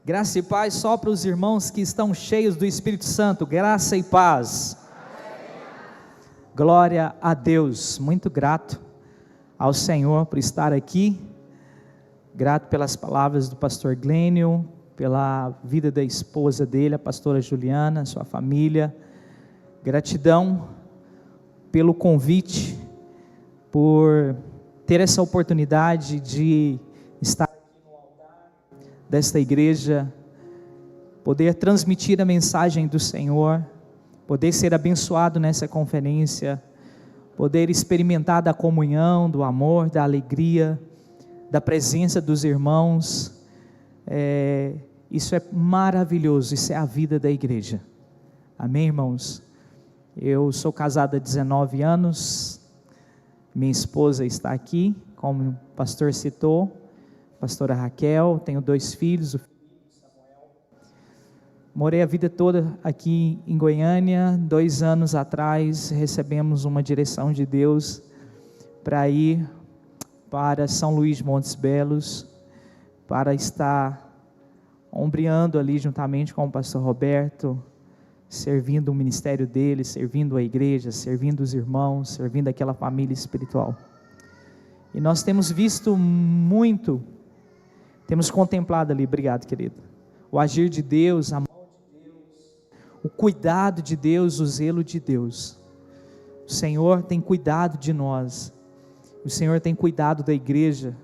Graça e paz só para os irmãos que estão cheios do Espírito Santo. Graça e paz. Glória a Deus. Muito grato ao Senhor por estar aqui. Grato pelas palavras do pastor Glênio, pela vida da esposa dele, a pastora Juliana, sua família. Gratidão pelo convite, por ter essa oportunidade de estar desta igreja, poder transmitir a mensagem do Senhor, poder ser abençoado nessa conferência, poder experimentar da comunhão, do amor, da alegria, da presença dos irmãos. Isso é maravilhoso, isso é a vida da igreja. Amém, irmãos? Eu sou casado há 19 anos, minha esposa está aqui, como o pastor citou, pastora Raquel, tenho 2 filhos, o Felipe e o Samuel. Morei a vida toda aqui em Goiânia. 2 anos atrás recebemos uma direção de Deus para ir para São Luís de Montes Belos, para estar ombreando ali juntamente com o pastor Roberto, servindo o ministério dele, servindo a igreja, servindo os irmãos, servindo aquela família espiritual. E nós temos visto muito, temos contemplado ali, obrigado querido, o agir de Deus, a mão de Deus, o cuidado de Deus, o zelo de Deus. O Senhor tem cuidado de nós, o Senhor tem cuidado da igreja,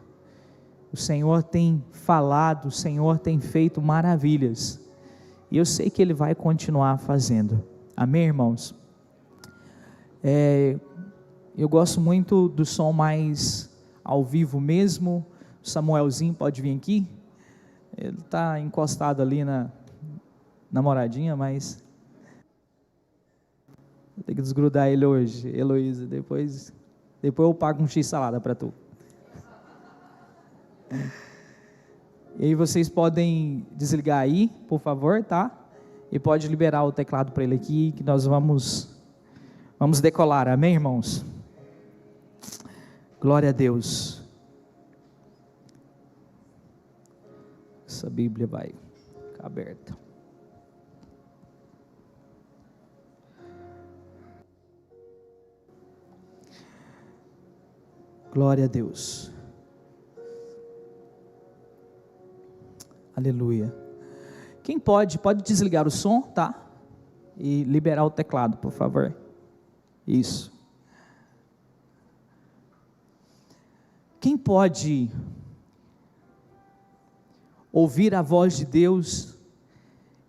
o Senhor tem falado, o Senhor tem feito maravilhas, e eu sei que Ele vai continuar fazendo. Amém, irmãos? Eu gosto muito do som mais ao vivo mesmo. O Samuelzinho pode vir aqui, ele está encostado ali na namoradinha, mas vou ter que desgrudar ele hoje. Heloísa, depois eu pago um x-salada para tu. E aí vocês podem desligar aí, por favor, tá? E pode liberar o teclado para ele aqui, que nós vamos decolar, amém, irmãos? Glória a Deus. Essa Bíblia vai ficar aberta. Glória a Deus. Aleluia. Quem pode desligar o som, tá? E liberar o teclado, por favor. Isso. Quem pode ouvir a voz de Deus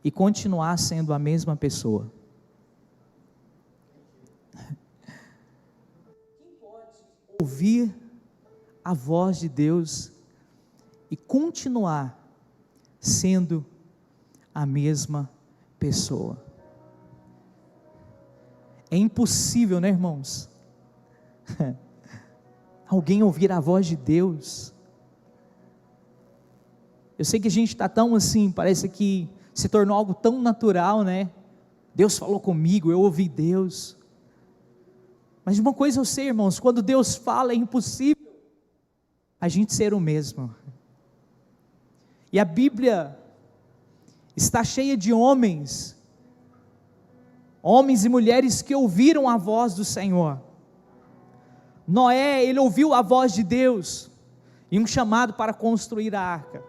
e continuar sendo a mesma pessoa? Quem pode ouvir a voz de Deus e continuar sendo a mesma pessoa? É impossível, né, irmãos? Alguém ouvir a voz de Deus. Eu sei que a gente está tão assim, parece que se tornou algo tão natural, né? Deus falou comigo, eu ouvi Deus. Mas uma coisa eu sei, irmãos, quando Deus fala é impossível a gente ser o mesmo. E a Bíblia está cheia de homens e mulheres que ouviram a voz do Senhor. Noé, ele ouviu a voz de Deus, e um chamado para construir a arca.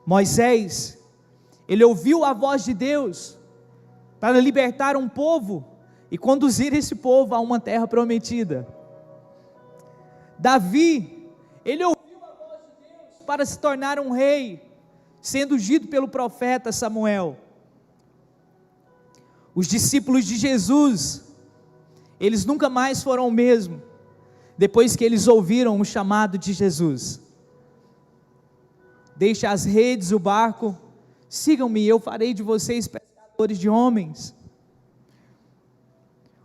Moisés, ele ouviu a voz de Deus, para libertar um povo, e conduzir esse povo a uma terra prometida. Davi, ele ouviu para se tornar um rei, sendo ungido pelo profeta Samuel. Os discípulos de Jesus, eles nunca mais foram o mesmo, depois que eles ouviram o chamado de Jesus. Deixe as redes, o barco, sigam-me, eu farei de vocês pescadores de homens.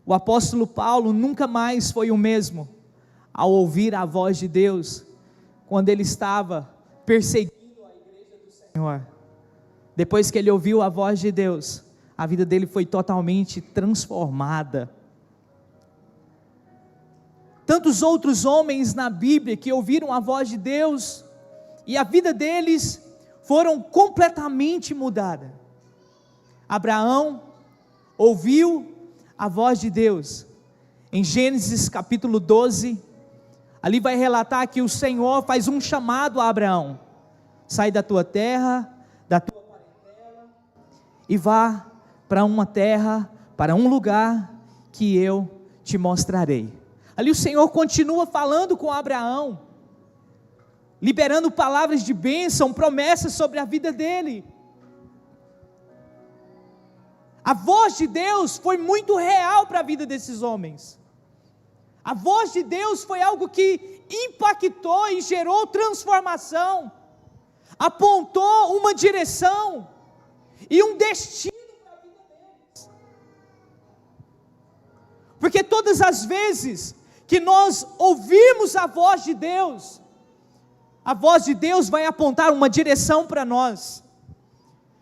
O apóstolo Paulo nunca mais foi o mesmo, ao ouvir a voz de Deus, quando ele estava perseguindo a igreja do Senhor. Depois que ele ouviu a voz de Deus, a vida dele foi totalmente transformada. Tantos outros homens na Bíblia que ouviram a voz de Deus, e a vida deles foram completamente mudadas. Abraão ouviu a voz de Deus. Em Gênesis capítulo 12, ali vai relatar que o Senhor faz um chamado a Abraão: sai da tua terra, da tua parentela, e vá para uma terra, para um lugar que eu te mostrarei. Ali o Senhor continua falando com Abraão, liberando palavras de bênção, promessas sobre a vida dele. A voz de Deus foi muito real para a vida desses homens. A voz de Deus foi algo que impactou e gerou transformação, apontou uma direção e um destino para a vida deles. Porque todas as vezes que nós ouvimos a voz de Deus vai apontar uma direção para nós.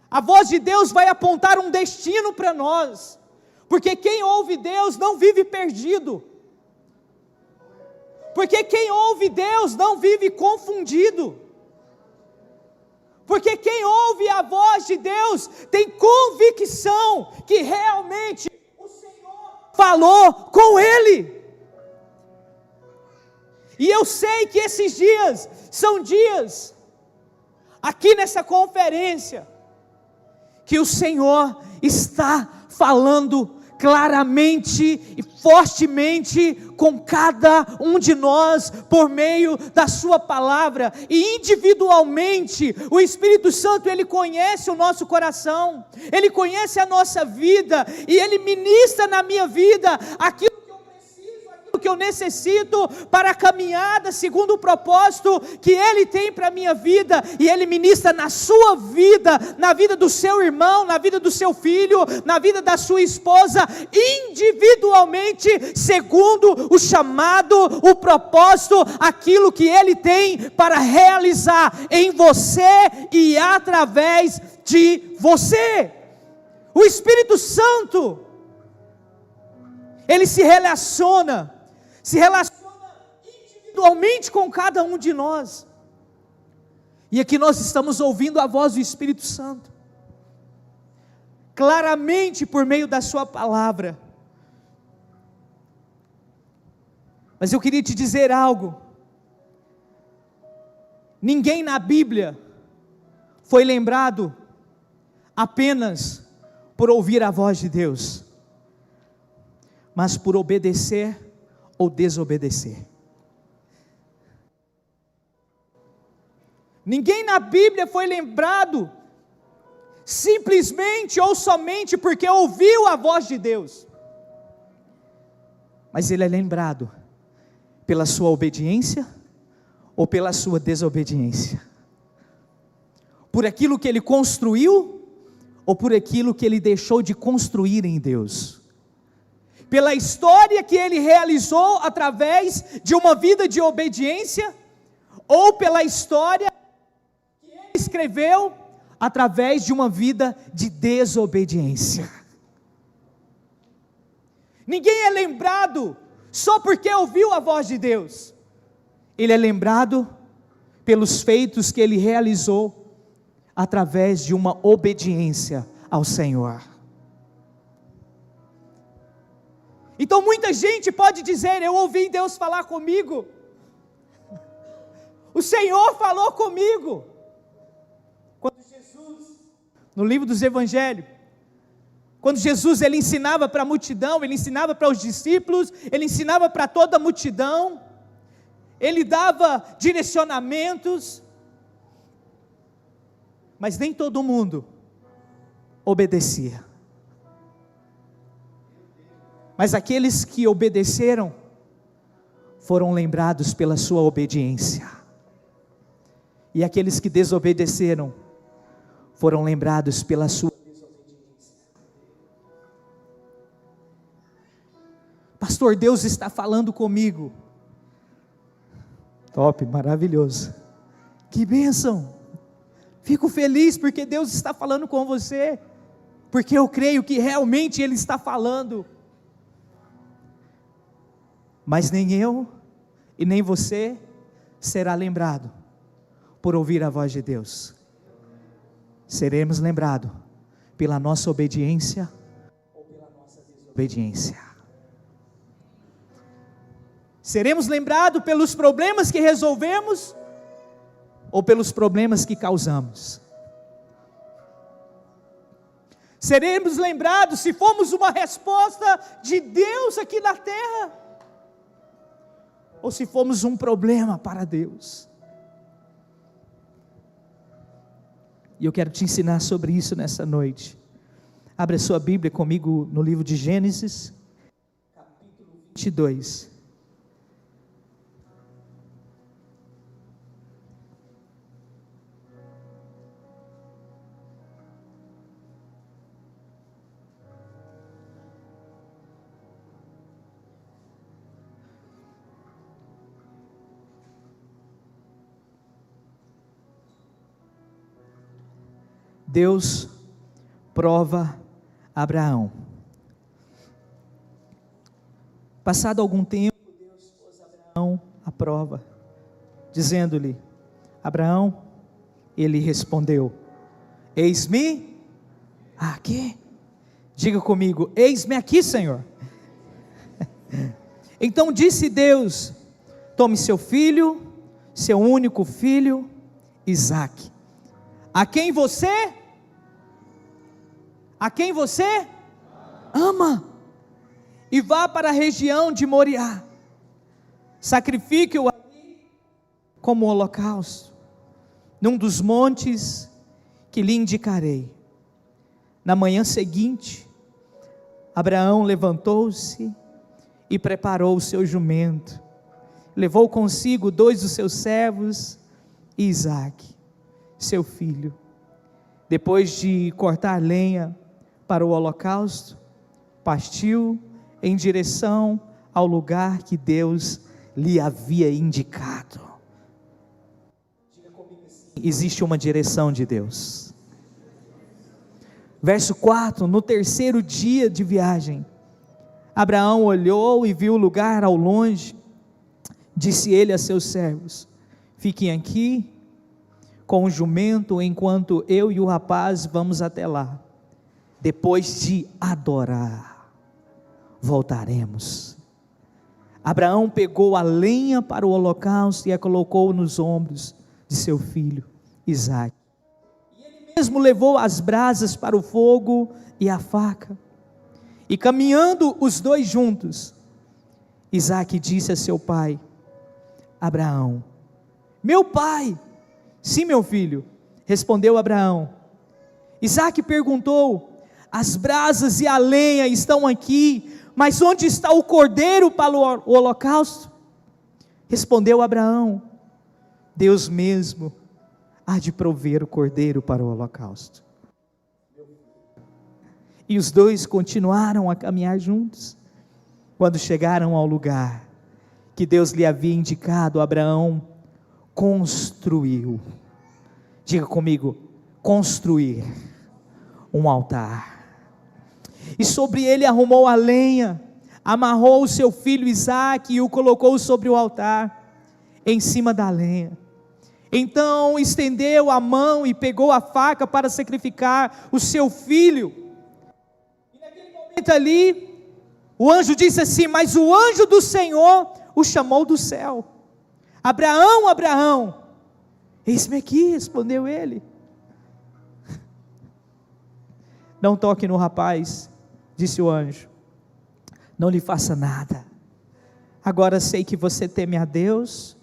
A voz de Deus vai apontar um destino para nós. Porque quem ouve Deus não vive perdido. Porque quem ouve Deus não vive confundido. Porque quem ouve a voz de Deus tem convicção que realmente o Senhor falou com ele. E eu sei que esses dias são dias, aqui nessa conferência, que o Senhor está falando claramente e fortemente com cada um de nós, por meio da sua palavra, e individualmente, o Espírito Santo, Ele conhece o nosso coração, Ele conhece a nossa vida, e Ele ministra na minha vida aquilo que eu necessito para a caminhada segundo o propósito que Ele tem para a minha vida, e Ele ministra na sua vida, na vida do seu irmão, na vida do seu filho, na vida da sua esposa, individualmente, segundo o chamado, o propósito, aquilo que Ele tem para realizar em você e através de você. O Espírito Santo, Ele se relaciona individualmente com cada um de nós. E aqui nós estamos ouvindo a voz do Espírito Santo, claramente por meio da sua palavra. Mas eu queria te dizer algo: ninguém na Bíblia foi lembrado apenas por ouvir a voz de Deus, mas por obedecer ou desobedecer. Ninguém na Bíblia foi lembrado simplesmente ou somente porque ouviu a voz de Deus, mas ele é lembrado pela sua obediência ou pela sua desobediência, por aquilo que ele construiu ou por aquilo que ele deixou de construir em Deus, pela história que ele realizou através de uma vida de obediência, ou pela história que ele escreveu através de uma vida de desobediência. Ninguém é lembrado só porque ouviu a voz de Deus. Ele é lembrado pelos feitos que ele realizou através de uma obediência ao Senhor. Então muita gente pode dizer: eu ouvi Deus falar comigo, o Senhor falou comigo. Quando Jesus, no livro dos Evangelhos, quando Jesus ele ensinava para a multidão, ele ensinava para os discípulos, ele ensinava para toda a multidão, ele dava direcionamentos, mas nem todo mundo obedecia. Mas aqueles que obedeceram foram lembrados pela sua obediência, e aqueles que desobedeceram foram lembrados pela sua desobediência. Pastor, Deus está falando comigo. Top, maravilhoso, que bênção, fico feliz porque Deus está falando com você, porque eu creio que realmente Ele está falando. Mas nem eu e nem você será lembrado por ouvir a voz de Deus. seremos lembrados pela nossa obediência ou pela nossa desobediência. Seremos lembrados pelos problemas que resolvemos ou pelos problemas que causamos. Seremos lembrados se formos uma resposta de Deus aqui na terra, ou se formos um problema para Deus. E eu quero te ensinar sobre isso nessa noite. Abra sua Bíblia comigo no livro de Gênesis, capítulo 22. Deus prova Abraão. Passado algum tempo, Deus pôs Abraão à prova, dizendo-lhe: Abraão, ele respondeu: eis-me aqui. Diga comigo: eis-me aqui, Senhor. Então disse Deus: tome seu filho, seu único filho, Isaque, a quem você ama, e vá para a região de Moriá, sacrifique-o ali como holocausto, num dos montes que lhe indicarei. Na manhã seguinte, Abraão levantou-se e preparou o seu jumento, levou consigo 2 dos seus servos e Isaque, seu filho. Depois de cortar lenha para o holocausto, partiu em direção ao lugar que Deus lhe havia indicado. Diga comigo assim: existe uma direção de Deus. Verso 4: no terceiro dia de viagem, Abraão olhou e viu o lugar ao longe. Disse ele a seus servos: fiquem aqui com o jumento, enquanto eu e o rapaz vamos até lá. Depois de adorar, voltaremos. Abraão pegou a lenha para o holocausto e a colocou nos ombros de seu filho Isaque. E ele mesmo levou as brasas para o fogo e a faca. E caminhando os dois juntos, Isaque disse a seu pai: Abraão, meu pai. Sim, meu filho, respondeu Abraão. Isaque perguntou: as brasas e a lenha estão aqui, mas onde está o cordeiro para o holocausto? Respondeu Abraão: Deus mesmo há de prover o cordeiro para o holocausto. E os dois continuaram a caminhar juntos. Quando chegaram ao lugar que Deus lhe havia indicado, Abraão construiu. Diga comigo: construir um altar. E sobre ele arrumou a lenha, amarrou o seu filho Isaque e o colocou sobre o altar, em cima da lenha. Então estendeu a mão e pegou a faca para sacrificar o seu filho. E naquele momento ali, o anjo disse assim: mas o anjo do Senhor o chamou do céu: Abraão, Abraão. Eis-me aqui, respondeu ele. Não toque no rapaz, disse o anjo, não lhe faça nada. Agora sei que você teme a Deus,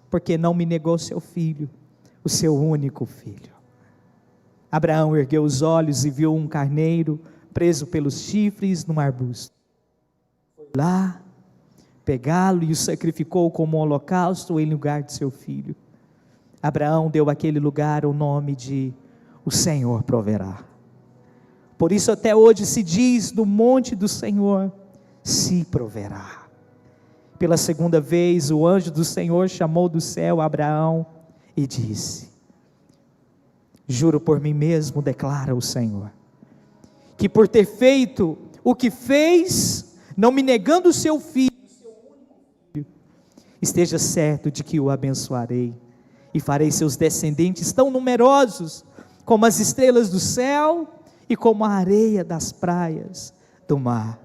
porque não me negou seu filho, o seu único filho. Abraão ergueu os olhos e viu um carneiro preso pelos chifres num arbusto. Foi lá pegá-lo e o sacrificou como um holocausto em lugar de seu filho. Abraão deu àquele lugar o nome de o Senhor proverá. Por isso até hoje se diz: no monte do Senhor se proverá. Pela segunda vez o anjo do Senhor chamou do céu Abraão e disse: juro por mim mesmo, declara o Senhor, que por ter feito o que fez, não me negando o seu filho, esteja certo de que o abençoarei, e farei seus descendentes tão numerosos, como as estrelas do céu e como a areia das praias do mar.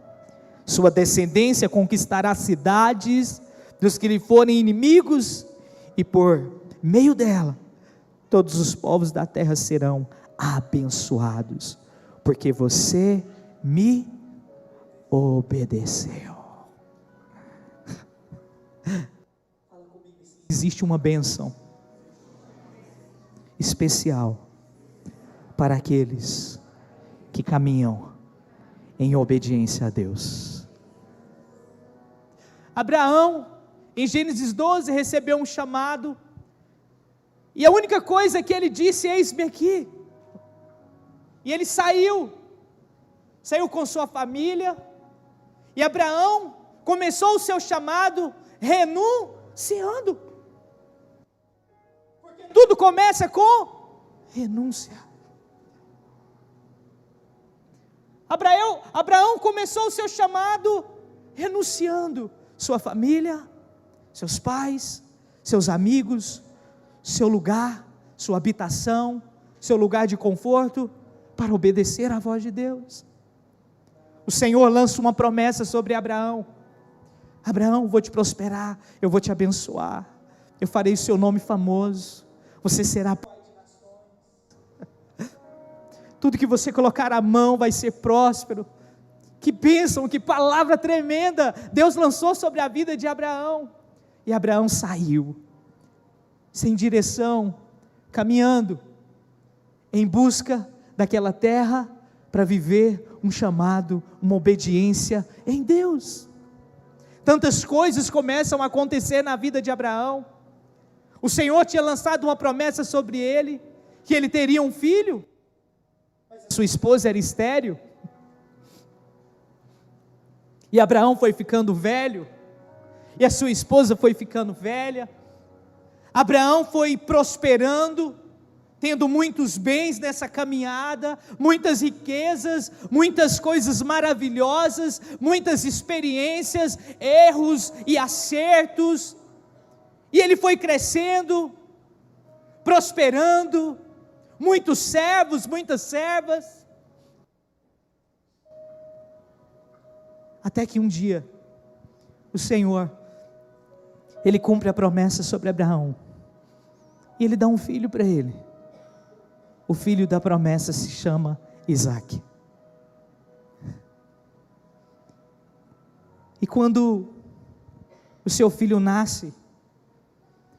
Sua descendência conquistará cidades dos que lhe forem inimigos, e por meio dela, todos os povos da terra serão abençoados, porque você me obedeceu. Existe uma bênção especial para aqueles que caminham em obediência a Deus. Abraão, em Gênesis 12, recebeu um chamado, e a única coisa que ele disse: eis-me aqui. E ele saiu com sua família, e Abraão começou o seu chamado renunciando, porque tudo começa com renúncia. Abraão começou o seu chamado renunciando sua família, seus pais, seus amigos, seu lugar, sua habitação, seu lugar de conforto, para obedecer à voz de Deus. O Senhor lança uma promessa sobre Abraão: Abraão, vou te prosperar, eu vou te abençoar, eu farei o seu nome famoso, você será pai de nações, tudo que você colocar a mão vai ser próspero. Que bênção, que palavra tremenda Deus lançou sobre a vida de Abraão. E Abraão saiu, sem direção, caminhando, em busca daquela terra, para viver um chamado, uma obediência em Deus. Tantas coisas começam a acontecer na vida de Abraão. O Senhor tinha lançado uma promessa sobre ele, que ele teria um filho, mas a sua esposa era estéril, e Abraão foi ficando velho, e a sua esposa foi ficando velha. Abraão foi prosperando, tendo muitos bens nessa caminhada, muitas riquezas, muitas coisas maravilhosas, muitas experiências, erros e acertos, e ele foi crescendo, prosperando, muitos servos, muitas servas, até que um dia, o Senhor, Ele cumpre a promessa sobre Abraão, e Ele dá um filho para ele. O filho da promessa se chama Isaque. E quando o seu filho nasce,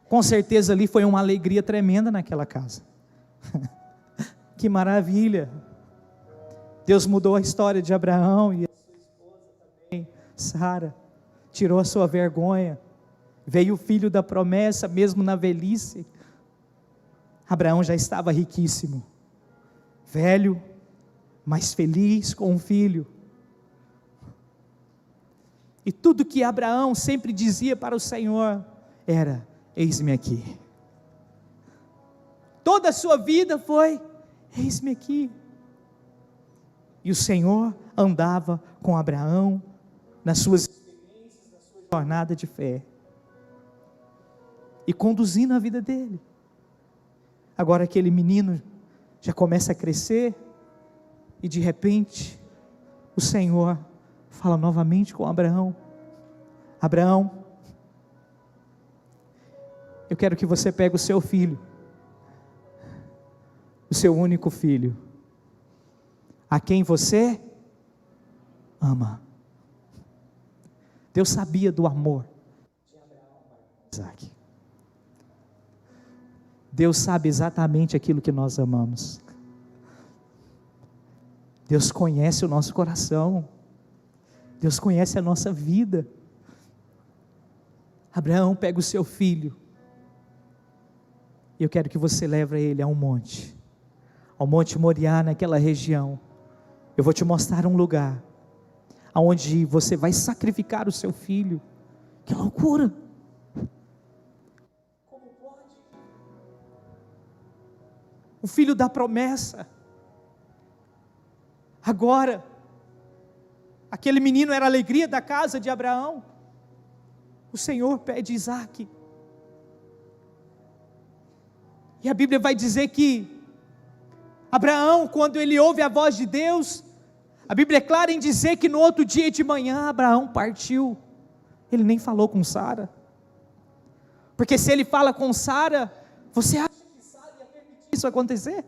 com certeza ali foi uma alegria tremenda naquela casa. Que maravilha! Deus mudou a história de Abraão, e a sua esposa também, Sara, tirou a sua vergonha. Veio o filho da promessa, mesmo na velhice. Abraão já estava riquíssimo, velho, mas feliz com um filho. E tudo que Abraão sempre dizia para o Senhor era: eis-me aqui. Toda a sua vida foi: eis-me aqui. E o Senhor andava com Abraão nas suas experiências, na sua jornada de fé, e conduzindo a vida dele. Agora aquele menino já começa a crescer, e de repente o Senhor fala novamente com Abraão: Abraão, eu quero que você pegue o seu filho, o seu único filho, a quem você ama. Deus sabia do amor de Abraão para Isaque. Deus sabe exatamente aquilo que nós amamos. Deus conhece o nosso coração. Deus conhece a nossa vida. Abraão, pega o seu filho, e eu quero que você leve ele ao Monte Moriá, naquela região. Eu vou te mostrar um lugar, onde você vai sacrificar o seu filho. Que loucura! O filho da promessa. Agora, aquele menino era a alegria da casa de Abraão. O Senhor pede Isaque. E a Bíblia vai dizer que Abraão, quando ele ouve a voz de Deus, a Bíblia é clara em dizer que no outro dia de manhã, Abraão partiu. Ele nem falou com Sara, porque se ele fala com Sara, você acha que Sara ia permitir isso acontecer?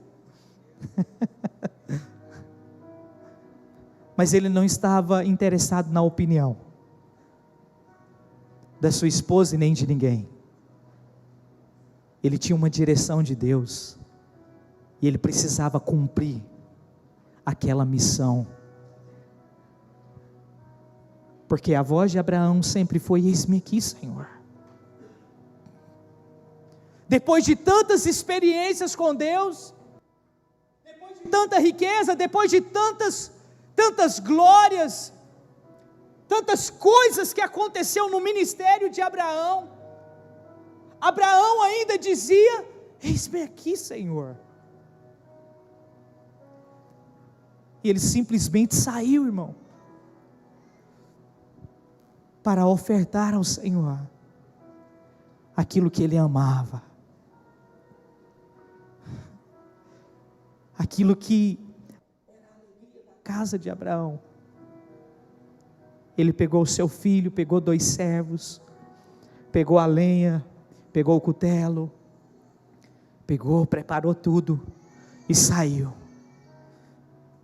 Mas ele não estava interessado na opinião da sua esposa e nem de ninguém. Ele tinha uma direção de Deus, e ele precisava cumprir aquela missão, porque a voz de Abraão sempre foi: eis-me aqui, Senhor. Depois de tantas experiências com Deus, depois de tanta riqueza, depois de tantas glórias, tantas coisas que aconteceu no ministério de Abraão, Abraão ainda dizia: eis-me aqui, Senhor. E ele simplesmente saiu, irmão, para ofertar ao Senhor aquilo que ele amava, aquilo que era a alegria da casa de Abraão. Ele pegou o seu filho, pegou 2 servos, pegou a lenha, pegou o cutelo, preparou tudo e saiu.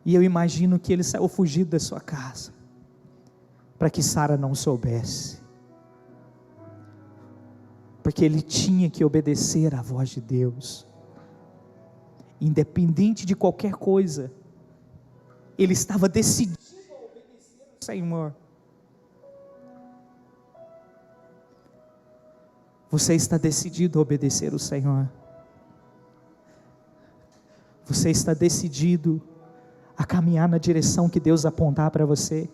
E eu imagino que ele saiu fugido da sua casa, para que Sara não soubesse, porque ele tinha que obedecer à voz de Deus, independente de qualquer coisa. Ele estava decidido a obedecer ao Senhor. Você está decidido a obedecer o Senhor? Você está decidido a caminhar na direção que Deus apontar para você?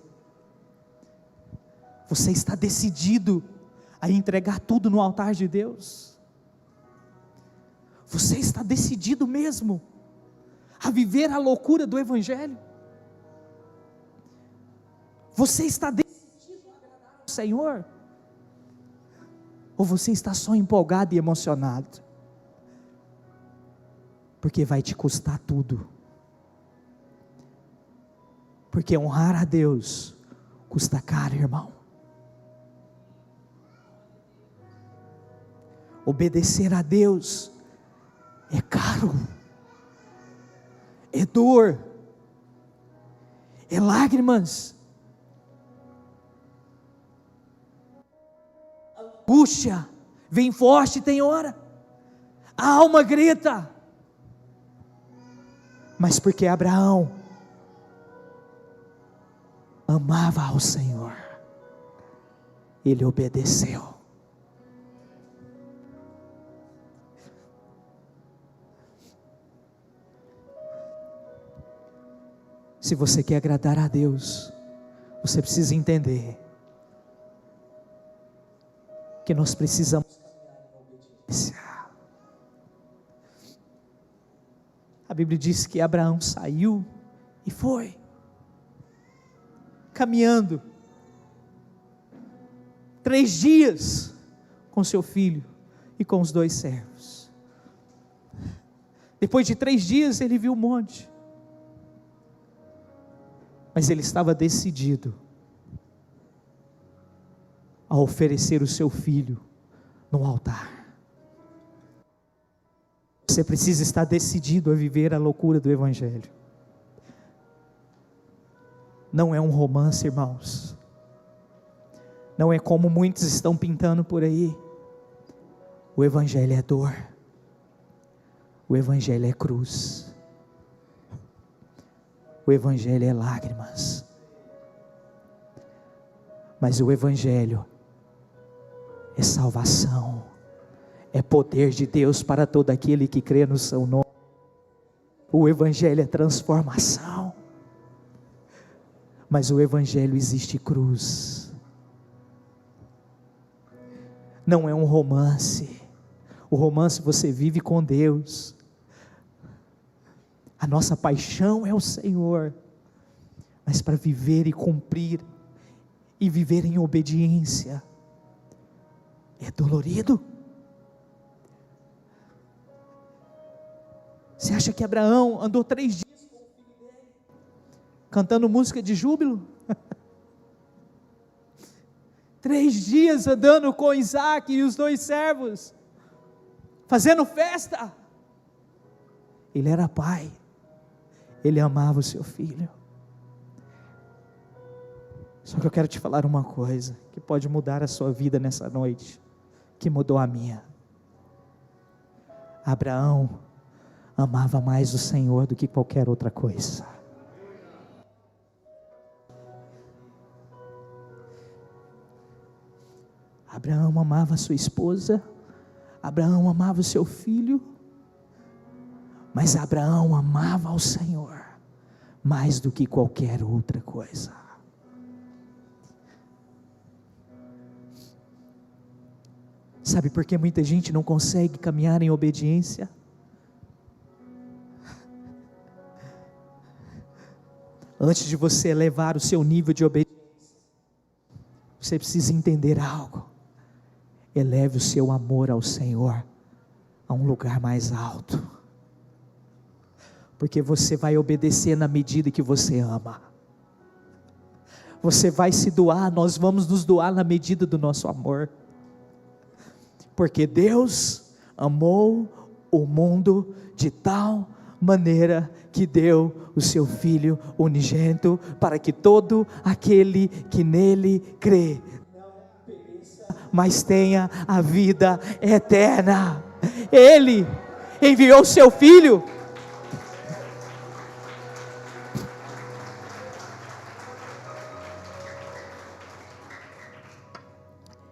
Você está decidido a entregar tudo no altar de Deus? Você está decidido mesmo a viver a loucura do Evangelho? Você está decidido a agradar ao Senhor? Ou você está só empolgado e emocionado? Porque vai te custar tudo. Porque honrar a Deus custa caro, irmão. Obedecer a Deus é caro, é dor, é lágrimas, angústia, vem forte, tem hora, a alma grita, mas porque Abraão amava ao Senhor, ele obedeceu. Se você quer agradar a Deus, você precisa entender que nós precisamos obediência. A Bíblia diz que Abraão saiu e foi caminhando 3 dias com seu filho e com os 2 servos. Depois de 3 dias ele viu o monte, mas ele estava decidido a oferecer o seu filho no altar. Você precisa estar decidido a viver a loucura do Evangelho. Não é um romance, irmãos. Não é como muitos estão pintando por aí. O Evangelho é dor. O Evangelho é cruz. O Evangelho é lágrimas. Mas o Evangelho é salvação, é poder de Deus para todo aquele que crê no seu nome. O Evangelho é transformação. Mas o Evangelho existe cruz. Não é um romance. O romance você vive com Deus. A nossa paixão é o Senhor, mas para viver e cumprir, e viver em obediência, é dolorido. Você acha que Abraão andou 3 dias cantando música de júbilo? 3 dias andando com Isaac e os 2 servos, fazendo festa. Ele era pai, ele amava o seu filho. Só que eu quero te falar uma coisa, que pode mudar a sua vida nessa noite, que mudou a minha. Abraão amava mais o Senhor do que qualquer outra coisa. Abraão amava a sua esposa, Abraão amava o seu filho, mas Abraão amava ao Senhor mais do que qualquer outra coisa. Sabe por que muita gente não consegue caminhar em obediência? Antes de você elevar o seu nível de obediência, você precisa entender algo. Eleve o seu amor ao Senhor a um lugar mais alto, porque você vai obedecer na medida que você ama. Você vai se doar, nós vamos nos doar na medida do nosso amor, porque Deus amou o mundo de tal maneira que deu o seu Filho unigênito, para que todo aquele que nele crê, mas tenha a vida eterna. Ele enviou o seu Filho.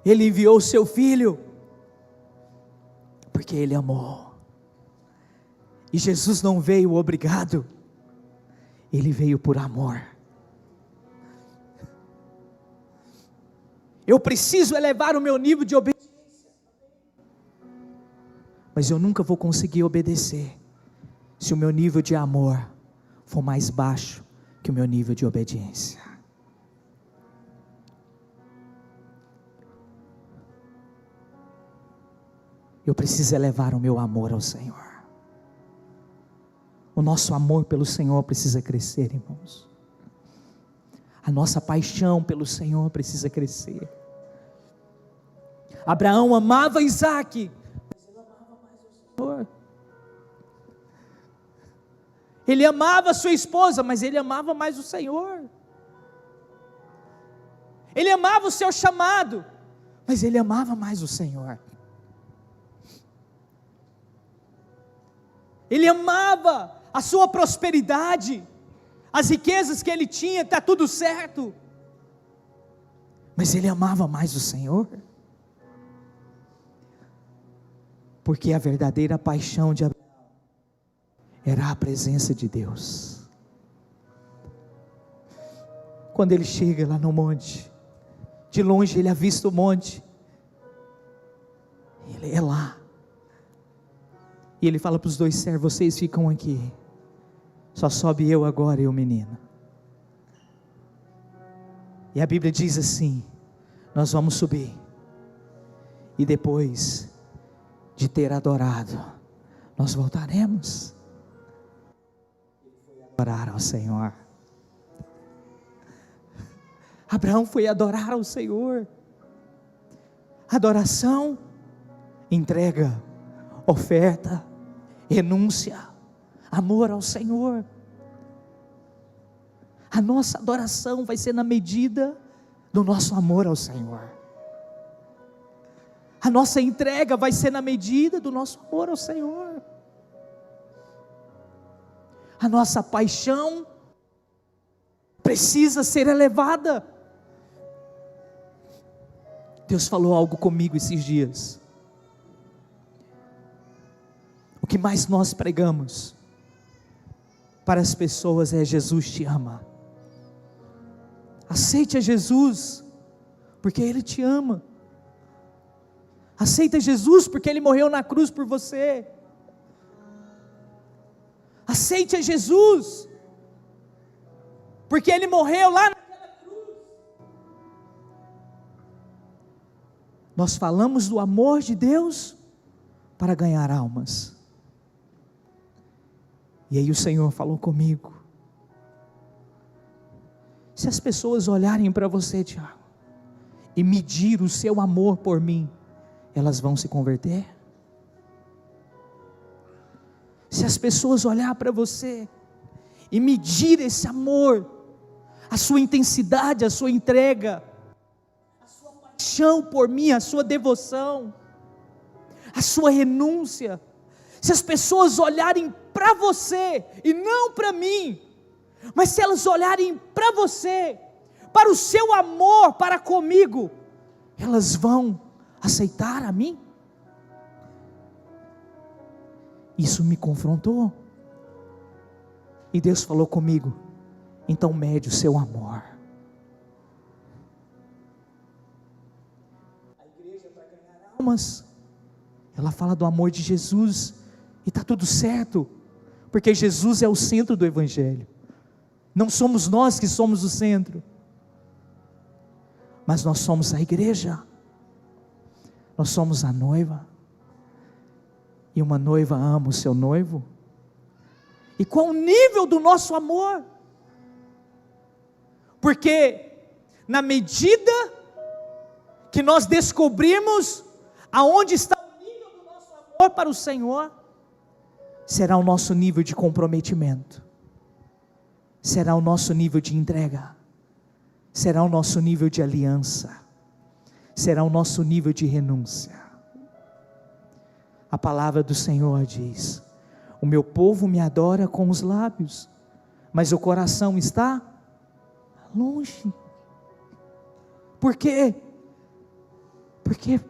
Ele enviou o seu Filho, porque Ele amou. E Jesus não veio obrigado, Ele veio por amor. Eu preciso elevar o meu nível de obediência, mas eu nunca vou conseguir obedecer se o meu nível de amor for mais baixo que o meu nível de obediência. Eu preciso elevar o meu amor ao Senhor. O nosso amor pelo Senhor precisa crescer, irmãos. A nossa paixão pelo Senhor precisa crescer. Abraão amava Isaac, mas ele amava mais o Senhor. Ele amava sua esposa, mas ele amava mais o Senhor. Ele amava o seu chamado, mas ele amava mais o Senhor. Ele amava a sua prosperidade, as riquezas que ele tinha, está tudo certo, mas ele amava mais o Senhor, porque a verdadeira paixão de Abraão era a presença de Deus. Quando ele chega lá no monte, de longe ele avista o monte, ele é lá, e ele fala para os 2 servos: vocês ficam aqui, só sobe eu agora e o menino. E a Bíblia diz assim: nós vamos subir, e depois de ter adorado, nós voltaremos. Adorar ao Senhor. Abraão foi adorar ao Senhor. Adoração, entrega, oferta, renúncia, amor ao Senhor. A nossa adoração vai ser na medida do nosso amor ao Senhor. A nossa entrega vai ser na medida do nosso amor ao Senhor. A nossa paixão precisa ser elevada. Deus falou algo comigo esses dias. O que mais nós pregamos para as pessoas é: Jesus te ama. Aceite a Jesus, porque Ele te ama. Aceita Jesus, porque Ele morreu na cruz por você. Aceite a Jesus, porque Ele morreu lá naquela cruz. Nós falamos do amor de Deus para ganhar almas. E aí o Senhor falou comigo: se as pessoas olharem para você, Tiago, e medir o seu amor por mim, elas vão se converter? Se as pessoas olharem para você e medir esse amor, a sua intensidade, a sua entrega, a sua paixão por mim, a sua devoção, a sua renúncia, se as pessoas olharem para você e não para mim, mas se elas olharem para você, para o seu amor para comigo, elas vão aceitar a mim? Isso me confrontou, e Deus falou comigo: então mede o seu amor. A igreja vai ganhar almas, ela fala do amor de Jesus, e está tudo certo, porque Jesus é o centro do Evangelho, não somos nós que somos o centro, mas nós somos a igreja, nós somos a noiva, e uma noiva ama o seu noivo. E qual o nível do nosso amor? Porque na medida que nós descobrimos aonde está o nível do nosso amor para o Senhor, será o nosso nível de comprometimento, será o nosso nível de entrega, será o nosso nível de aliança, será o nosso nível de renúncia. A palavra do Senhor diz: o meu povo me adora com os lábios, mas o coração está longe. Por quê? Porque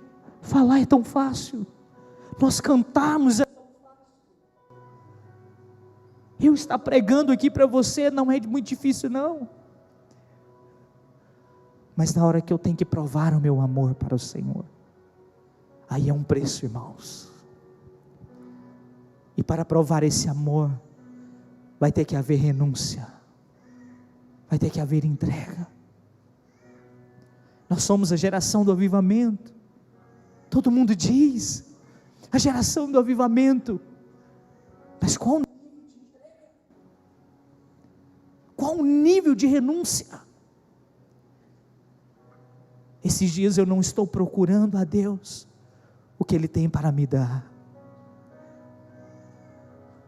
falar é tão fácil, nós cantarmos é tão fácil. Eu estar pregando aqui para você não é muito difícil não, mas na hora que eu tenho que provar o meu amor para o Senhor, aí é um preço, irmãos. E para provar esse amor, vai ter que haver renúncia, vai ter que haver entrega. Nós somos a geração do avivamento, todo mundo diz, a geração do avivamento, mas qual o nível de entrega? Qual o nível de renúncia? Esses dias eu não estou procurando a Deus o que Ele tem para me dar.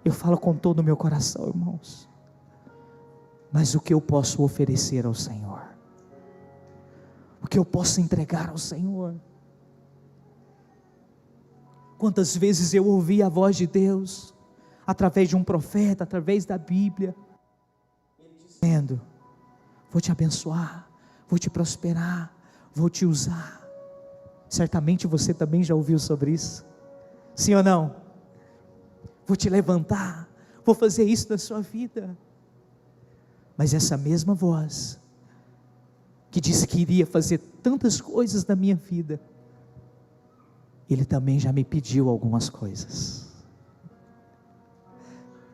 Eu falo com todo o meu coração, irmãos, mas o que eu posso oferecer ao Senhor, o que eu posso entregar ao Senhor. Quantas vezes eu ouvi a voz de Deus, através de um profeta, através da Bíblia, Ele dizendo: vou te abençoar, vou te prosperar, vou te usar. Certamente você também já ouviu sobre isso, sim ou não? Vou te levantar, vou fazer isso na sua vida. Mas essa mesma voz, que disse que iria fazer tantas coisas na minha vida, Ele também já me pediu algumas coisas.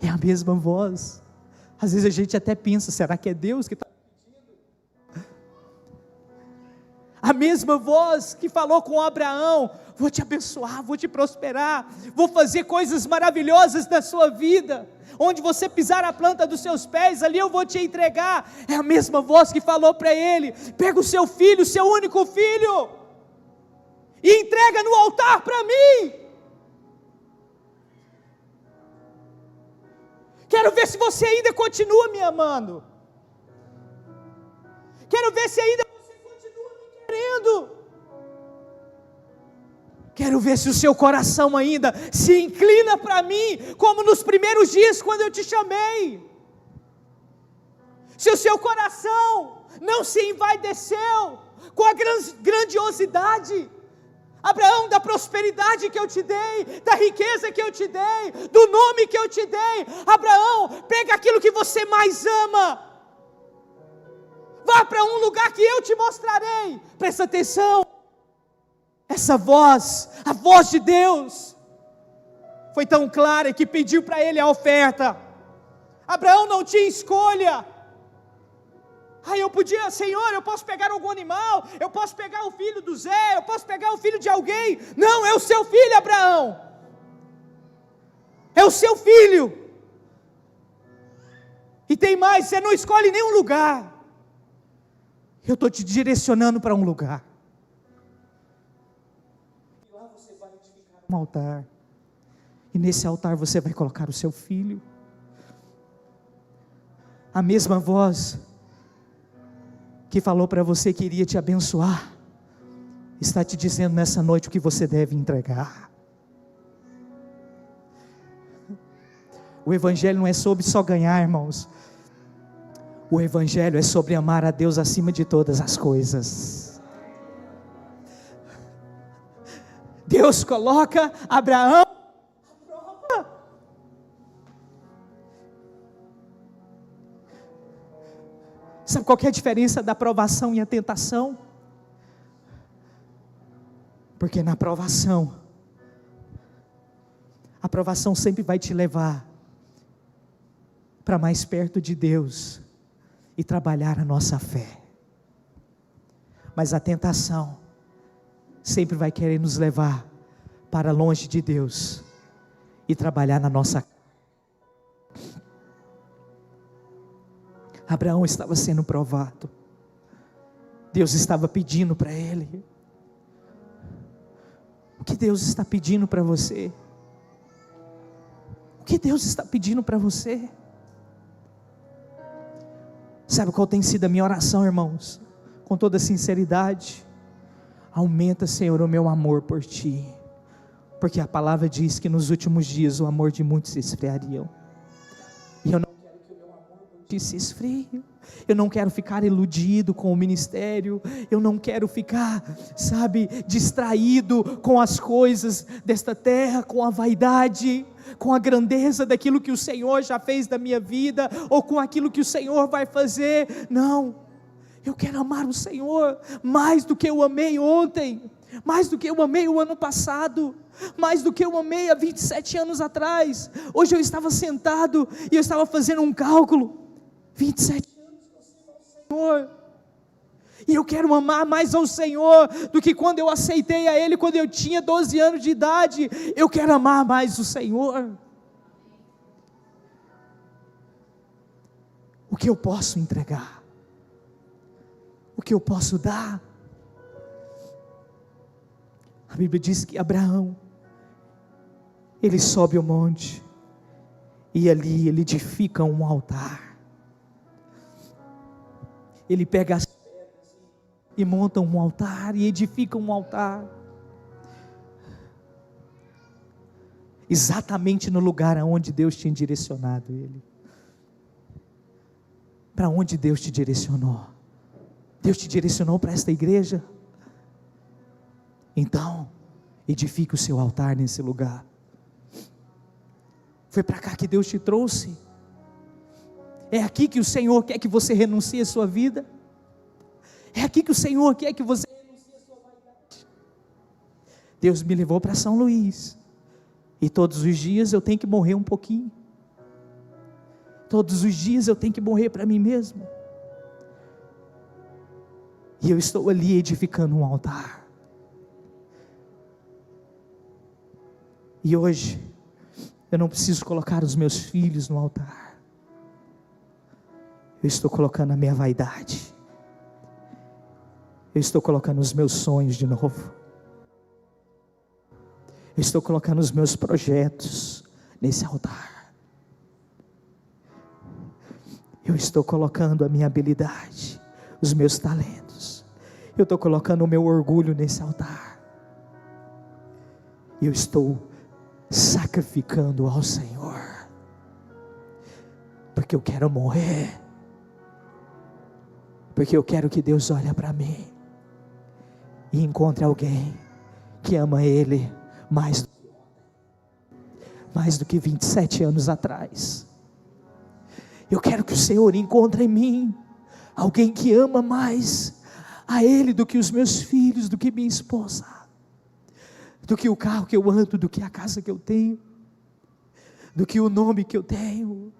É a mesma voz. Às vezes a gente até pensa: será que é Deus que está pedindo? A mesma voz que falou com Abraão: vou te abençoar, vou te prosperar, vou fazer coisas maravilhosas na sua vida, onde você pisar a planta dos seus pés, ali eu vou te entregar. É a mesma voz que falou para ele: pega o seu filho, o seu único filho, e entrega no altar para mim. Quero ver se você ainda continua me amando, quero ver se ainda você continua me querendo, quero ver se o seu coração ainda se inclina para mim, como nos primeiros dias quando eu te chamei. Se o seu coração não se envaideceu com a grandiosidade, Abraão, da prosperidade que eu te dei, da riqueza que eu te dei, do nome que eu te dei. Abraão, pega aquilo que você mais ama, vá para um lugar que eu te mostrarei. Presta atenção, essa voz, a voz de Deus, foi tão clara que pediu para ele a oferta. Abraão não tinha escolha. Aí eu podia: Senhor, eu posso pegar algum animal, eu posso pegar o filho do Zé, eu posso pegar o filho de alguém. Não, é o seu filho, Abraão, é o seu filho. E tem mais, você não escolhe nenhum lugar. Eu estou te direcionando para um lugar. E lá você vai edificar um altar. E nesse altar você vai colocar o seu filho. A mesma voz que falou para você que iria te abençoar, está te dizendo nessa noite o que você deve entregar. O Evangelho não é sobre só ganhar, irmãos. O Evangelho é sobre amar a Deus acima de todas as coisas. Deus coloca Abraão à prova. Sabe qual que é a diferença da provação e a tentação? Porque na provação, a provação sempre vai te levar para mais perto de Deus e trabalhar a nossa fé. Mas a tentação sempre vai querer nos levar para longe de Deus e trabalhar na nossa. Abraão estava sendo provado. Deus estava pedindo para ele. O que Deus está pedindo para você? O que Deus está pedindo para você? Sabe qual tem sido a minha oração, irmãos? Com toda sinceridade. Aumenta, Senhor, o meu amor por Ti. Porque a palavra diz que nos últimos dias o amor de muitos se esfriariam. E eu não quero que o meu amor por Ti se esfrie. Eu não quero ficar iludido com o ministério. Eu não quero ficar, distraído com as coisas desta terra, com a vaidade, com a grandeza daquilo que o Senhor já fez da minha vida, ou com aquilo que o Senhor vai fazer. Não, eu quero amar o Senhor mais do que eu amei ontem, mais do que eu amei o ano passado, mais do que eu amei há 27 anos atrás. Hoje eu estava sentado e eu estava fazendo um cálculo, 27 anos que eu sirvo ao Senhor, e eu quero amar mais ao Senhor do que quando eu aceitei a Ele, quando eu tinha 12 anos de idade. Eu quero amar mais o Senhor. O que eu posso entregar? O que eu posso dar? A Bíblia diz que Abraão, ele sobe o monte, e ali ele edifica um altar. Ele pega as pedras e monta um altar, e edifica um altar, exatamente no lugar aonde Deus tinha direcionado ele. Para onde Deus te direcionou? Deus te direcionou para esta igreja? Então, edifique o seu altar nesse lugar. Foi para cá que Deus te trouxe? É aqui que o Senhor quer que você renuncie a sua vida? É aqui que o Senhor quer que você renuncie a sua vaidade? Deus me levou para São Luís, e todos os dias eu tenho que morrer um pouquinho. Todos os dias eu tenho que morrer para mim mesmo. E eu estou ali edificando um altar. E hoje, eu não preciso colocar os meus filhos no altar. Eu estou colocando a minha vaidade. Eu estou colocando os meus sonhos de novo. Eu estou colocando os meus projetos nesse altar. Eu estou colocando a minha habilidade, os meus talentos. Eu estou colocando o meu orgulho nesse altar. Eu estou sacrificando ao Senhor, porque eu quero morrer, porque eu quero que Deus olhe para mim e encontre alguém que ama Ele mais do que 27 anos atrás. Eu quero que o Senhor encontre em mim alguém que ama mais a Ele do que os meus filhos, do que minha esposa, do que o carro que eu ando, do que a casa que eu tenho, do que o nome que eu tenho.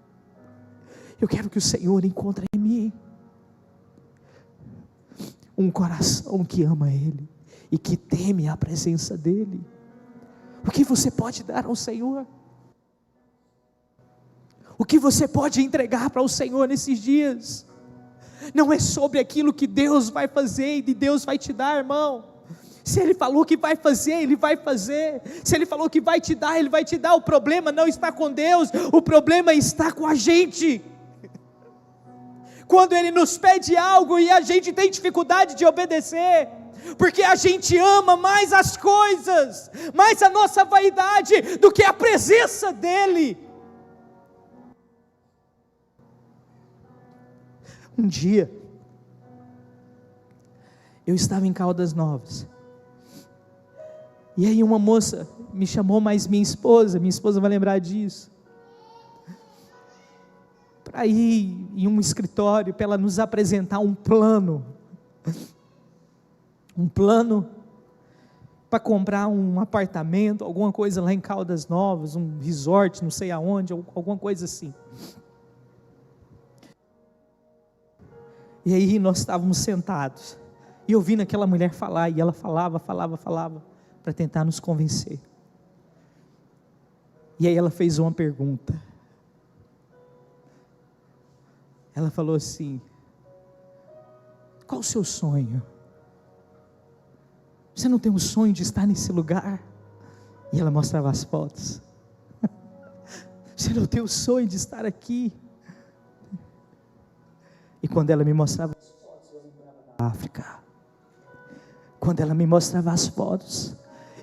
Eu quero que o Senhor encontre em mim um coração que ama Ele e que teme a presença dEle. O que você pode dar ao Senhor? O que você pode entregar para o Senhor nesses dias? Não é sobre aquilo que Deus vai fazer e Deus vai te dar, irmão. Se Ele falou que vai fazer, Ele vai fazer. Se Ele falou que vai te dar, Ele vai te dar. O problema não está com Deus, o problema está com a gente. Quando Ele nos pede algo e a gente tem dificuldade de obedecer, porque a gente ama mais as coisas, mais a nossa vaidade, do que a presença dEle. Um dia, eu estava em Caldas Novas, e aí uma moça me chamou, mais minha esposa vai lembrar disso, para ir em um escritório, para ela nos apresentar um plano para comprar um apartamento, alguma coisa lá em Caldas Novas, um resort, não sei aonde, alguma coisa assim. E aí nós estávamos sentados, e ouvindo aquela mulher falar, e ela falava, para tentar nos convencer. E aí ela fez uma pergunta. Ela falou assim: qual o seu sonho? Você não tem um sonho de estar nesse lugar? E ela mostrava as fotos. Você não tem o sonho de estar aqui? E quando ela me mostrava as fotos, eu lembrava da África. Quando ela me mostrava as fotos,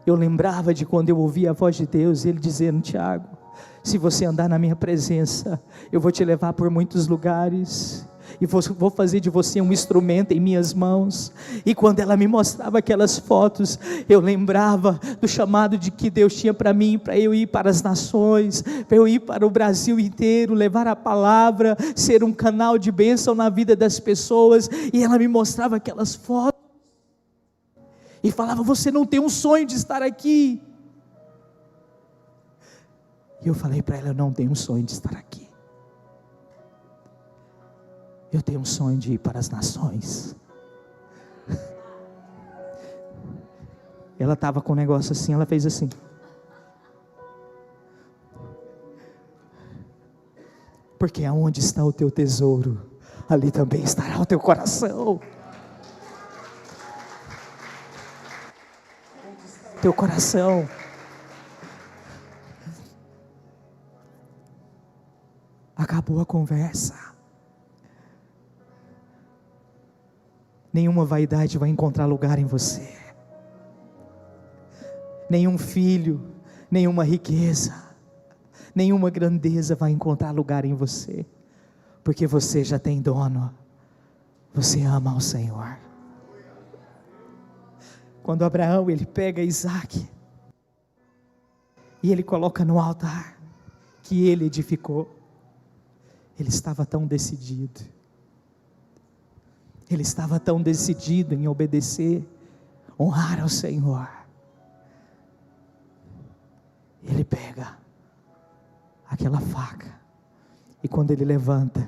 eu lembrava de quando eu ouvia a voz de Deus, Ele dizendo: Tiago, se você andar na minha presença, eu vou te levar por muitos lugares, e vou fazer de você um instrumento em minhas mãos. E quando ela me mostrava aquelas fotos, eu lembrava do chamado de que Deus tinha para mim, para eu ir para as nações, para eu ir para o Brasil inteiro, levar a palavra, ser um canal de bênção na vida das pessoas. E ela me mostrava aquelas fotos, e falava: você não tem um sonho de estar aqui? E eu falei para ela: eu não tenho um sonho de estar aqui. Eu tenho um sonho de ir para as nações. Ela estava com um negócio assim, ela fez assim. Porque aonde está o teu tesouro, ali também estará o teu coração. Teu coração. Acabou a conversa. Nenhuma vaidade vai encontrar lugar em você. Nenhum filho, nenhuma riqueza, nenhuma grandeza vai encontrar lugar em você, porque você já tem dono. Você ama ao Senhor. Quando Abraão, ele pega Isaac e ele coloca no altar que ele edificou, ele estava tão decidido. Ele estava tão decidido em obedecer, honrar ao Senhor. Ele pega aquela faca, e quando ele levanta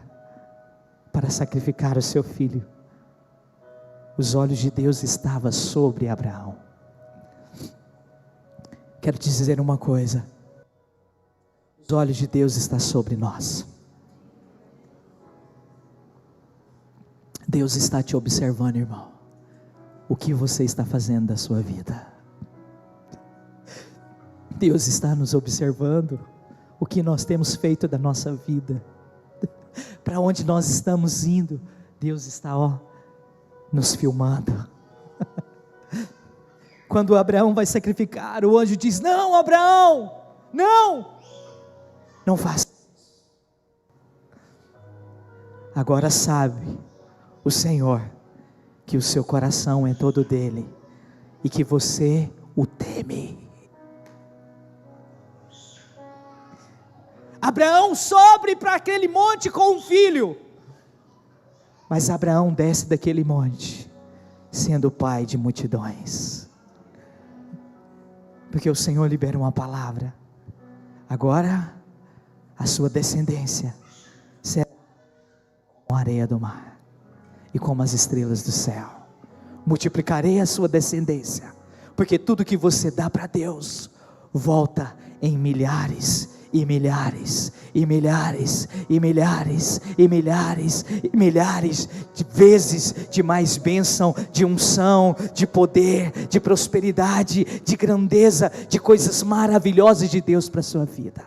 para sacrificar o seu filho, os olhos de Deus estavam sobre Abraão. Quero te dizer uma coisa: os olhos de Deus estão sobre nós. Deus está te observando, irmão. O que você está fazendo da sua vida? Deus está nos observando. O que nós temos feito da nossa vida? Para onde nós estamos indo? Deus está, nos filmando. Quando Abraão vai sacrificar, o anjo diz: não, Abraão, não faça. Agora sabe o Senhor que o seu coração é todo dele, e que você o teme. Abraão sobe para aquele monte com um filho, mas Abraão desce daquele monte sendo pai de multidões, porque o Senhor libera uma palavra: agora a sua descendência será como a areia do mar e como as estrelas do céu. Multiplicarei a sua descendência, porque tudo que você dá para Deus volta em milhares e milhares, e milhares, e milhares, e milhares, e milhares de vezes de mais bênção, de unção, de poder, de prosperidade, de grandeza, de coisas maravilhosas de Deus para a sua vida.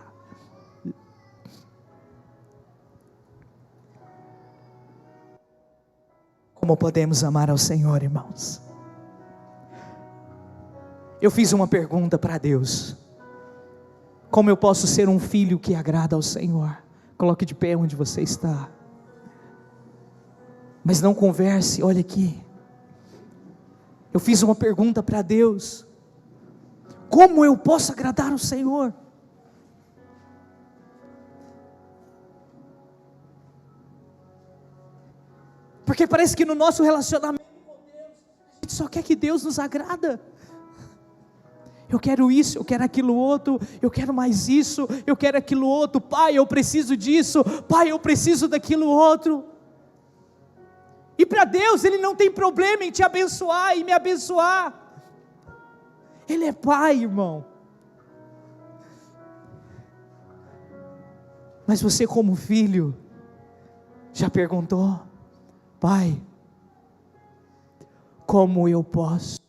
Como podemos amar ao Senhor, irmãos? Eu fiz uma pergunta para Deus: como eu posso ser um filho que agrada ao Senhor? Coloque de pé onde você está, mas não converse, olha aqui. Eu fiz uma pergunta para Deus: como eu posso agradar ao Senhor? Porque parece que no nosso relacionamento com Deus, a gente só quer que Deus nos agrada. Eu quero isso, eu quero aquilo outro, eu quero mais isso, eu quero aquilo outro. Pai, eu preciso disso. Pai, eu preciso daquilo outro. E para Deus, Ele não tem problema em te abençoar e me abençoar. Ele é Pai, irmão. Mas você, como filho, já perguntou: Pai, como eu posso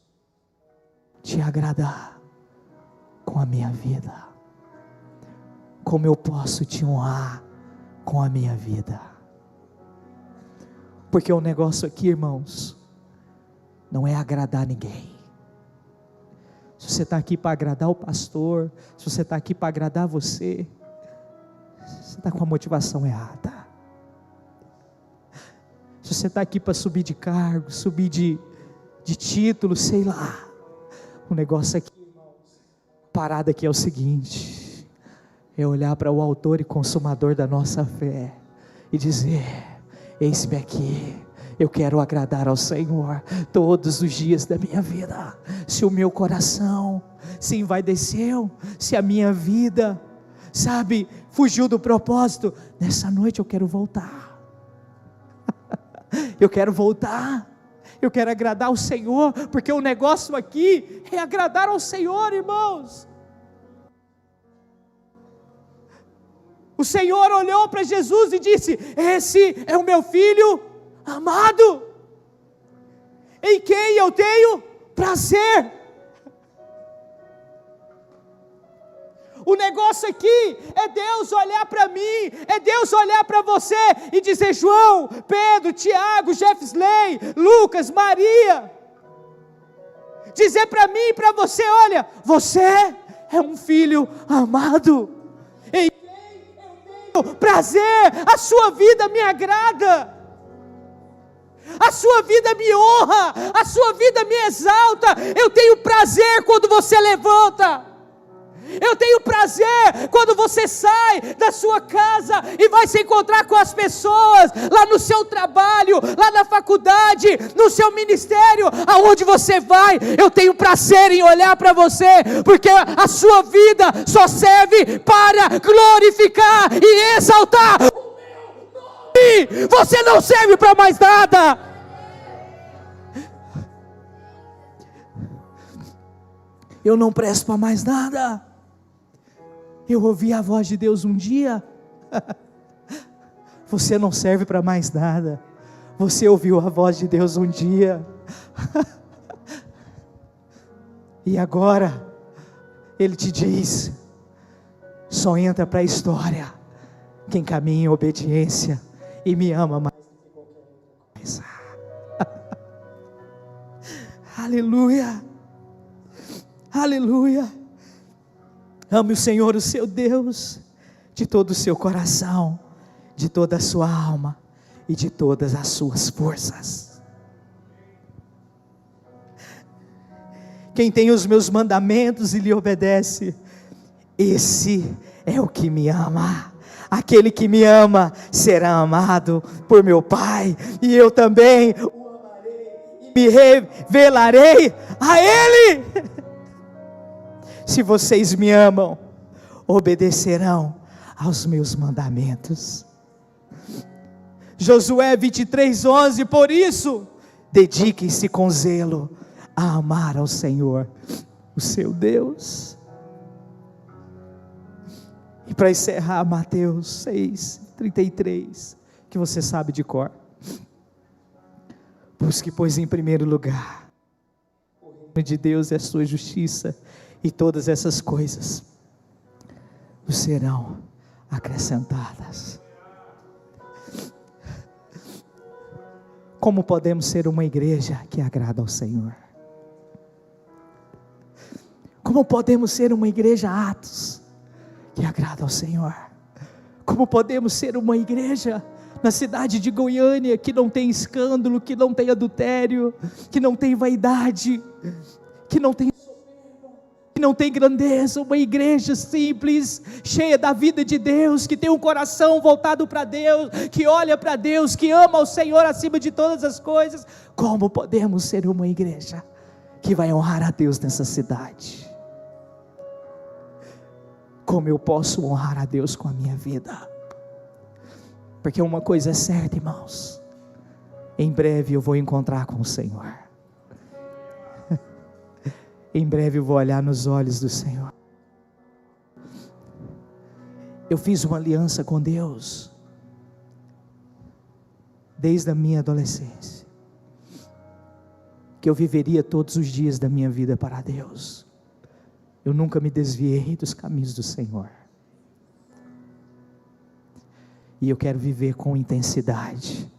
te agradar com a minha vida? Como eu posso te honrar com a minha vida? Porque o negócio aqui, irmãos, não é agradar ninguém. Se você está aqui para agradar o pastor, se você está aqui para agradar você está com a motivação errada. Se você está aqui para subir de cargo, subir de título, sei lá, o negócio aqui, parada aqui é o seguinte: é olhar para o autor e consumador da nossa fé e dizer: eis-me aqui, eu quero agradar ao Senhor todos os dias da minha vida. Se o meu coração se envaideceu, se a minha vida, sabe, fugiu do propósito, nessa noite eu quero voltar. Eu quero voltar. Eu quero agradar ao Senhor, porque o negócio aqui é agradar ao Senhor, irmãos. O Senhor olhou para Jesus e disse: esse é o meu filho amado, em quem eu tenho prazer. O negócio aqui é Deus olhar para mim, é Deus olhar para você e dizer: João, Pedro, Tiago, Jeffersley, Lucas, Maria, dizer para mim e para você: olha, você é um filho amado, em quem eu tenho prazer, a sua vida me agrada, a sua vida me honra, a sua vida me exalta. Eu tenho prazer quando você levanta. Eu tenho prazer quando você sai da sua casa e vai se encontrar com as pessoas, lá no seu trabalho, lá na faculdade, no seu ministério, aonde você vai. Eu tenho prazer em olhar para você, porque a sua vida só serve para glorificar e exaltar o meu nome. Você não serve para mais nada. Eu não presto para mais nada. Eu ouvi a voz de Deus um dia: você não serve para mais nada. Você ouviu a voz de Deus um dia e agora Ele te diz: só entra para a história quem caminha em obediência e me ama mais do que qualquer coisa. Aleluia, aleluia. Ame o Senhor, o seu Deus, de todo o seu coração, de toda a sua alma e de todas as suas forças. Quem tem os meus mandamentos e lhe obedece, esse é o que me ama. Aquele que me ama será amado por meu Pai, e eu também o amarei e me revelarei a Ele. Se vocês me amam, obedecerão aos meus mandamentos. Josué 23:11, por isso, dediquem-se com zelo a amar ao Senhor, o seu Deus. E para encerrar, Mateus 6:33, que você sabe de cor. Busque, pois, em primeiro lugar o reino de Deus e a sua justiça, e todas essas coisas vos serão acrescentadas. Como podemos ser uma igreja que agrada ao Senhor? Como podemos ser uma igreja Atos que agrada ao Senhor? Como podemos ser uma igreja na cidade de Goiânia que não tem escândalo, que não tem adultério, que não tem vaidade, que não tem grandeza, uma igreja simples, cheia da vida de Deus, que tem um coração voltado para Deus, que olha para Deus, que ama o Senhor acima de todas as coisas? Como podemos ser uma igreja que vai honrar a Deus nessa cidade? Como eu posso honrar a Deus com a minha vida? Porque uma coisa é certa, irmãos, em breve eu vou encontrar com o Senhor. Em breve eu vou olhar nos olhos do Senhor. Eu fiz uma aliança com Deus desde a minha adolescência, que eu viveria todos os dias da minha vida para Deus. Eu nunca me desviei dos caminhos do Senhor. E eu quero viver com intensidade.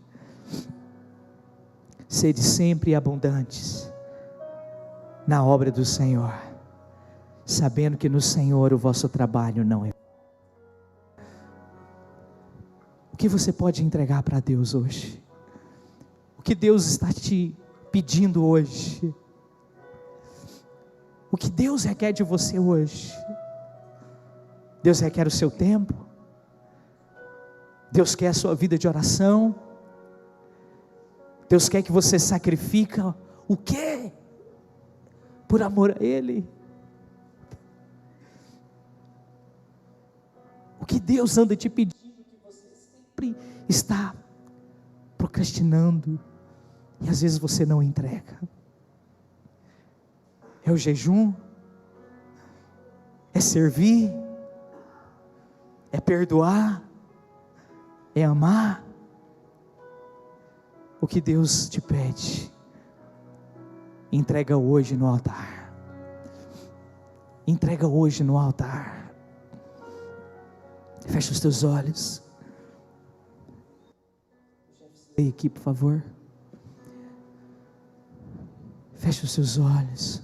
Sede sempre abundantes na obra do Senhor, sabendo que no Senhor o vosso trabalho não é. O que você pode entregar para Deus hoje? O que Deus está te pedindo hoje? O que Deus requer de você hoje? Deus requer o seu tempo? Deus quer a sua vida de oração? Deus quer que você sacrifica o quê? Por amor a Ele? O que Deus anda te pedindo que você sempre está procrastinando e às vezes você não entrega? É o jejum? É servir? É perdoar? É amar? O que Deus te pede, entrega hoje no altar. Entrega hoje no altar. Fecha os teus olhos. Vem aqui, por favor. Fecha os seus olhos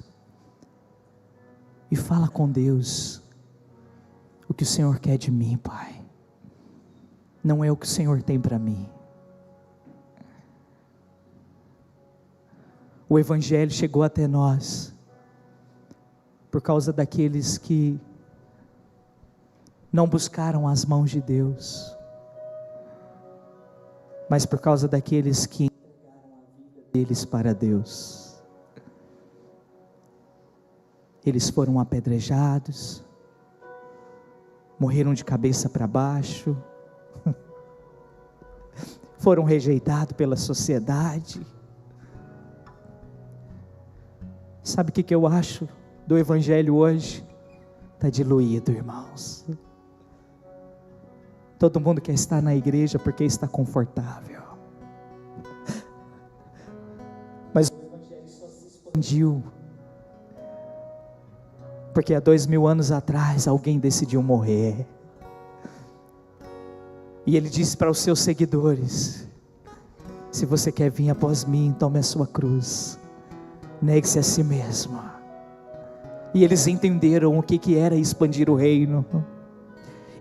e fala com Deus o que o Senhor quer de mim, Pai. Não é o que o Senhor tem para mim. O Evangelho chegou até nós por causa daqueles que não buscaram as mãos de Deus, mas por causa daqueles que entregaram a vida deles para Deus. Eles foram apedrejados, morreram de cabeça para baixo, foram rejeitados pela sociedade. Sabe o que eu acho do Evangelho hoje? Está diluído, irmãos. Todo mundo quer estar na igreja porque está confortável, mas o Evangelho só se expandiu porque há 2000 anos atrás alguém decidiu morrer, e ele disse para os seus seguidores: se você quer vir após mim, tome a sua cruz, negue-se a si mesmo. E eles entenderam o que era expandir o reino.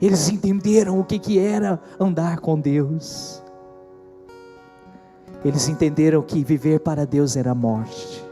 Eles entenderam o que era andar com Deus. Eles entenderam que viver para Deus era morte.